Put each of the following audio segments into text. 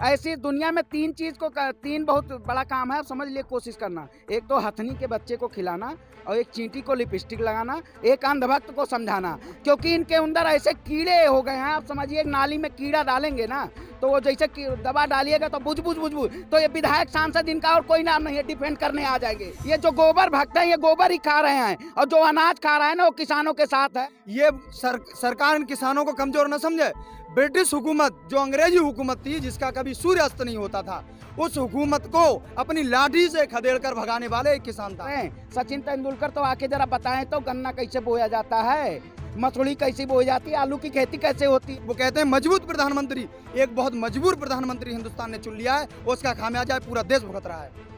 ऐसी दुनिया में तीन बहुत बड़ा काम है, समझ लिए, कोशिश करना। एक तो हथनी के बच्चे को खिलाना, और एक चींटी को लिपस्टिक लगाना, एक अंधभक्त को समझाना। क्योंकि इनके अंदर ऐसे कीड़े हो गए हैं, आप समझिए, एक नाली में कीड़ा डालेंगे ना, तो वो जैसे दवा डालिएगा तो बुझ बुझ बुझ बुझ, तो ये विधायक सांसद इनका और कोई नाम नहीं है, डिफेंड करने आ जाएंगे। ये जो गोबर भक्त है, ये गोबर ही खा रहे हैं, और जो अनाज खा रहा है ना, वो किसानों के साथ है। ये सरकार इन किसानों को कमजोर न समझे। ब्रिटिश हुकूमत, जो अंग्रेजी हुकूमत थी, जिसका कभी सूर्यास्त नहीं होता था, उस हुकूमत को अपनी लाठी से खदेड़ कर भगाने वाले एक किसान था। सचिन तेंदुलकर तो आके जरा बताएं तो, गन्ना कैसे बोया जाता है, मसूरी कैसी बोई जाती है, आलू की खेती कैसे होती है। वो कहते हैं मजबूत प्रधानमंत्री, एक बहुत मजबूर प्रधानमंत्री हिंदुस्तान ने चुन लिया है, उसका खामियाजा पूरा देश भुगत रहा है।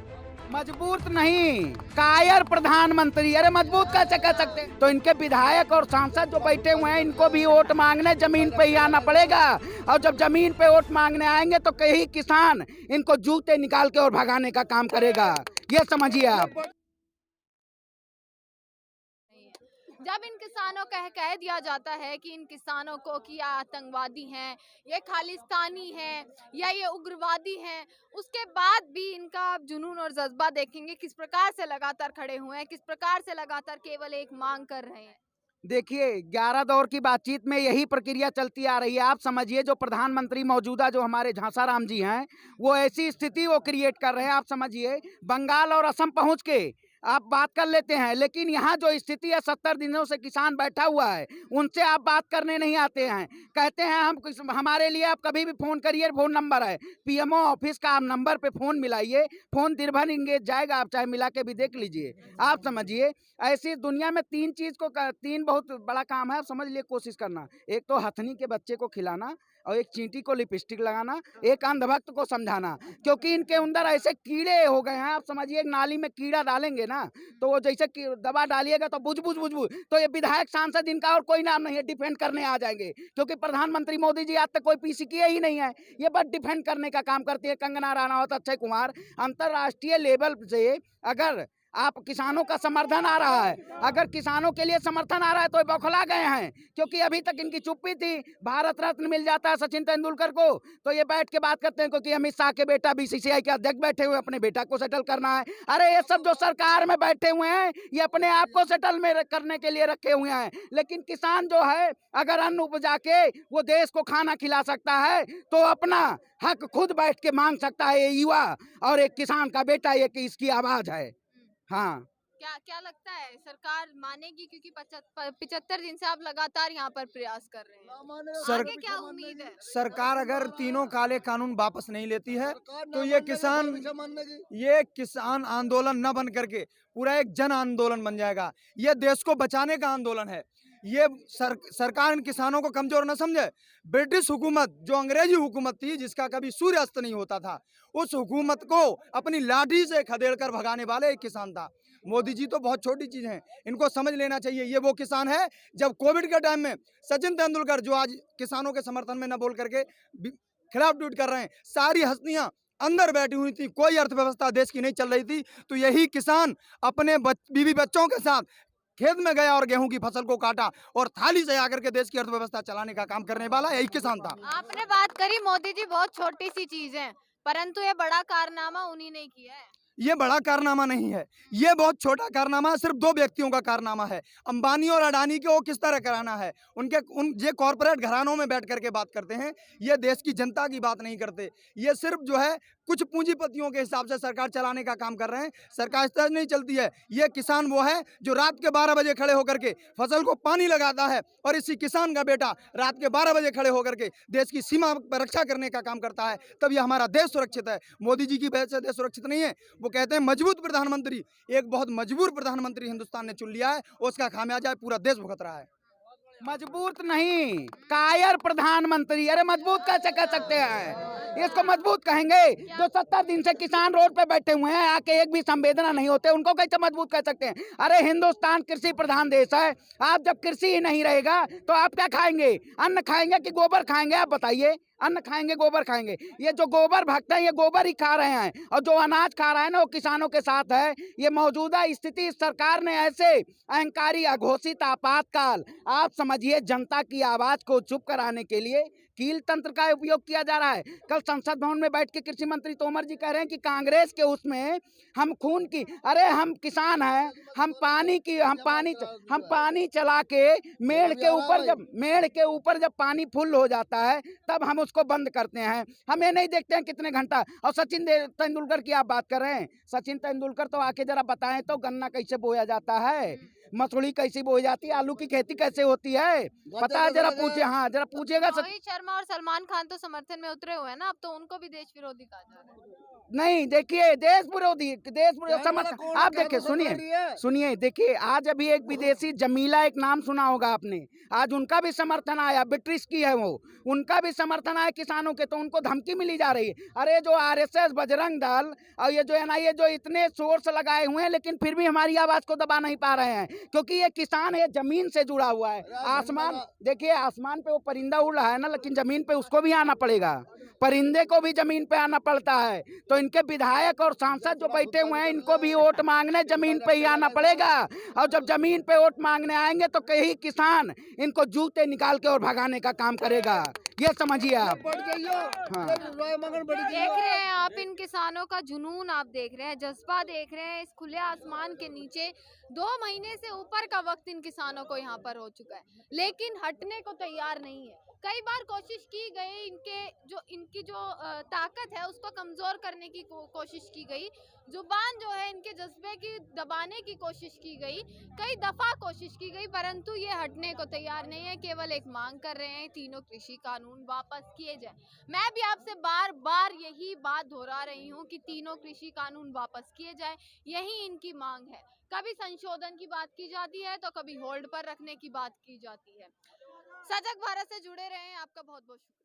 मजबूत नहीं, कायर प्रधानमंत्री। अरे मजबूत कैसे कह सकते हैं? तो इनके विधायक और सांसद जो बैठे हुए हैं, इनको भी वोट मांगने जमीन पे ही आना पड़ेगा, और जब जमीन पे वोट मांगने आएंगे तो कई किसान इनको जूते निकाल के और भगाने का काम करेगा, ये समझिए आप। जब इन किसानों का कह दिया जाता है कि इन किसानों को कि ये आतंकवादी हैं, ये खालिस्तानी हैं, या ये उग्रवादी हैं, उसके बाद भी इनका आप जुनून और जज्बा देखेंगे किस प्रकार से लगातार खड़े हुए हैं, किस प्रकार से लगातार केवल एक मांग कर रहे हैं। देखिए, 11 दौर की बातचीत में यही प्रक्रिया चलती आ रही है। आप समझिए, जो प्रधानमंत्री मौजूदा जो हमारे झांसाराम जी हैं, वो ऐसी स्थिति वो क्रिएट कर रहे हैं। आप समझिए, बंगाल और असम पहुंच के आप बात कर लेते हैं, लेकिन यहाँ जो स्थिति है, 70 दिनों से किसान बैठा हुआ है, उनसे आप बात करने नहीं आते हैं। कहते हैं हमारे लिए आप कभी भी फोन करिए, फोन नंबर है पीएमओ ऑफिस का, आप नंबर पे फोन मिलाइए, फोन दिन भर इंगेज जाएगा, आप चाहे मिला के भी देख लीजिए। आप समझिए, ऐसी दुनिया में तीन बहुत बड़ा काम है, समझ लिए, कोशिश करना। एक तो हथनी के बच्चे को खिलाना, और एक चींटी को लिपस्टिक लगाना, एक अंधभक्त को समझाना। क्योंकि इनके अंदर ऐसे कीड़े हो गए हैं, आप समझिए, एक नाली में कीड़ा डालेंगे ना, तो वो जैसे दवा डालिएगा तो बुझ बुझ बुझ बुझ, तो ये विधायक सांसद इनका और कोई नाम नहीं है, डिफेंड करने आ जाएंगे। क्योंकि प्रधानमंत्री मोदी जी आज तक कोई पीसी किए ही नहीं है, ये बस डिफेंड करने का काम करती है। कंगना रनावत, अक्षय कुमार, अंतर्राष्ट्रीय लेवल से अगर आप किसानों का समर्थन आ रहा है, अगर किसानों के लिए समर्थन आ रहा है, तो बौखला गए हैं। क्योंकि अभी तक इनकी चुप्पी थी। भारत रत्न मिल जाता है सचिन तेंदुलकर को, तो ये बैठ के बात करते हैं, क्योंकि अमित शाह के बेटा बीसीसीआई के अध्यक्ष बैठे हुए, अपने बेटा को सेटल करना है। अरे ये सब जो सरकार में बैठे हुए हैं, ये अपने आप को सेटल में करने के लिए रखे हुए हैं। लेकिन किसान जो है, अगर अन्न उपजा के वो देश को खाना खिला सकता है, तो अपना हक खुद बैठ के मांग सकता है। ये युवा और एक किसान का बेटा, ये कि इसकी आवाज है। हाँ, क्या क्या लगता है सरकार मानेगी, क्योंकि 75 दिन से आप लगातार यहाँ पर प्रयास कर रहे हैं, आगे क्या उम्मीद है? सरकार अगर तीनों काले कानून वापस नहीं लेती है, तो ये किसान आंदोलन न बन करके पूरा एक जन आंदोलन बन जाएगा। ये देश को बचाने का आंदोलन है। ये सरकार इन किसानों को कमजोर न समझे। ब्रिटिश हुकूमत, जो अंग्रेजी हुकूमत थी, जिसका कभी सूर्यास्त नहीं होता था, उस हुकूमत को अपनी लाठी से खदेड़ कर भगाने वाले एक किसान था। मोदी जी तो बहुत छोटी चीज हैं, इनको समझ लेना चाहिए। ये वो किसान है, जब कोविड के टाइम में सचिन तेंदुलकर, जो आज किसानों के समर्थन में न बोल करके खिलाफ ट्वीट कर रहे हैं, सारी हस्तियां अंदर बैठी हुई थी, कोई अर्थव्यवस्था देश की नहीं चल रही थी, तो यही किसान अपने बीवी बच्चों के साथ खेत में गया और गेहूं की फसल को काटा, और थाली से आकर के देश की अर्थव्यवस्था चलाने का काम करने वाला यही किसान था। आपने बात करी मोदी जी बहुत छोटी सी चीज है, परंतु ये बड़ा कारनामा उन्हीं ने किया है। ये बड़ा कारनामा नहीं है, ये बहुत छोटा कारनामा, सिर्फ दो व्यक्तियों का कारनामा है। अंबानी और अडानी के वो किस तरह कराना है, ये कॉर्पोरेट घरानों में बैठ करके बात करते हैं, ये देश की जनता की बात नहीं करते। ये सिर्फ जो है कुछ पूंजीपतियों के हिसाब से सरकार चलाने का काम कर रहे हैं। सरकार इस तरह नहीं चलती है। ये किसान वो है जो रात के 12 बजे खड़े होकर के फसल को पानी लगाता है, और इसी किसान का बेटा रात के 12 बजे खड़े होकर के देश की सीमा पर रक्षा करने का काम करता है। तब ये हमारा देश सुरक्षित है। मोदी जी की वजह से देश सुरक्षित नहीं है। वो कहते हैं मजबूत प्रधानमंत्री, एक बहुत मजबूर प्रधानमंत्री हिंदुस्तान ने चुन लिया है, उसका खामियाजा पूरा देश भुगत रहा है। मजबूत नहीं, कायर प्रधानमंत्री। अरे मजबूत कैसे कह सकते हैं? इसको मजबूत कहेंगे? जो 70 दिन से किसान रोड पे बैठे हुए हैं, आके एक भी संवेदना नहीं होते, उनको कैसे मजबूत कह सकते हैं? अरे हिंदुस्तान कृषि प्रधान देश है। आप जब कृषि ही नहीं रहेगा, तो आप क्या खाएंगे? अन्न खाएंगे कि गोबर खाएंगे? आप बताइए। अन्न खाएंगे, गोबर खाएंगे। ये जो गोबर भक्त है ये गोबर ही खा रहे हैं, और जो अनाज खा रहा है ना वो किसानों के साथ है। ये मौजूदा स्थिति, सरकार ने ऐसे अहंकारी अघोषित आपातकाल, आप समझिए जनता की आवाज को चुप कराने के लिए कील तंत्र का उपयोग किया जा रहा है। कल संसद भवन में बैठ के कृषि मंत्री तोमर जी कह रहे हैं कि कांग्रेस के उसमें हम खून की, अरे हम किसान हैं, हम पानी चला के मेड़ के ऊपर जब पानी फुल हो जाता है तब हम उसको बंद करते हैं। हम ये नहीं देखते हैं कितने घंटा। और सचिन तेंदुलकर की आप बात कर रहे हैं, सचिन तेंदुलकर तो आके जरा बताएं तो गन्ना कैसे बोया जाता है, मसूड़ी कैसी बोई जाती है, आलू की खेती कैसे होती है, पता है? जरा पूछे, हाँ जरा पूछेगा। रोहित शर्मा और सलमान खान तो समर्थन में उतरे हुए हैं ना, अब तो उनको भी देश विरोधी कहा जा रहा है। नहीं देखिए, देश विरोधी समर्थन, आप देखिए, सुनिए देखिए, आज अभी एक विदेशी जमीला, एक नाम सुना होगा आपने, आज उनका भी समर्थन आया, ब्रिटिश की है वो, उनका भी समर्थन आया किसानों के, तो उनको धमकी मिली जा रही है। अरे जो आरएसएस, बजरंग दल और ये जो एनआईए जो इतने सोर्स लगाए हुए हैं, लेकिन फिर भी हमारी आवाज को दबा नहीं पा रहे हैं, क्योंकि ये किसान है, जमीन से जुड़ा हुआ है। आसमान देखिए, आसमान पे वो परिंदा उड़ रहा है ना, लेकिन जमीन पे उसको भी आना पड़ेगा, परिंदे को भी जमीन पे आना पड़ता है। तो इनके विधायक और सांसद जो बैठे हुए हैं, इनको भी वोट मांगने जमीन पे ही आना पड़ेगा, और जब जमीन पे वोट मांगने आएंगे तो कई किसान इनको जूते निकाल के और भगाने का काम करेगा, ये समझिए आप। हाँ। देख रहे हैं आप इन किसानों का जुनून, आप देख रहे हैं, जज्बा देख रहे हैं। इस खुले आसमान के नीचे 2 महीने से ऊपर का वक्त इन किसानों को यहाँ पर हो चुका है, लेकिन हटने को तैयार नहीं है। कई बार कोशिश की गई, इनकी जो ताकत है उसको कमजोर करने की कोशिश की गई, जुबान जो है इनके जज्बे की दबाने की कोशिश की गई, कई दफा कोशिश की गई, परंतु ये हटने को तैयार नहीं है। केवल एक मांग कर रहे हैं, तीनों कृषि कानून वापस किए जाए। मैं भी आपसे बार बार यही बात दोहरा रही हूँ कि तीनों कृषि कानून वापस किए जाए, यही इनकी मांग है। कभी संशोधन की बात की जाती है तो कभी होल्ड पर रखने की बात की जाती है। सजग भारत से जुड़े रहें, आपका बहुत बहुत शुक्रिया।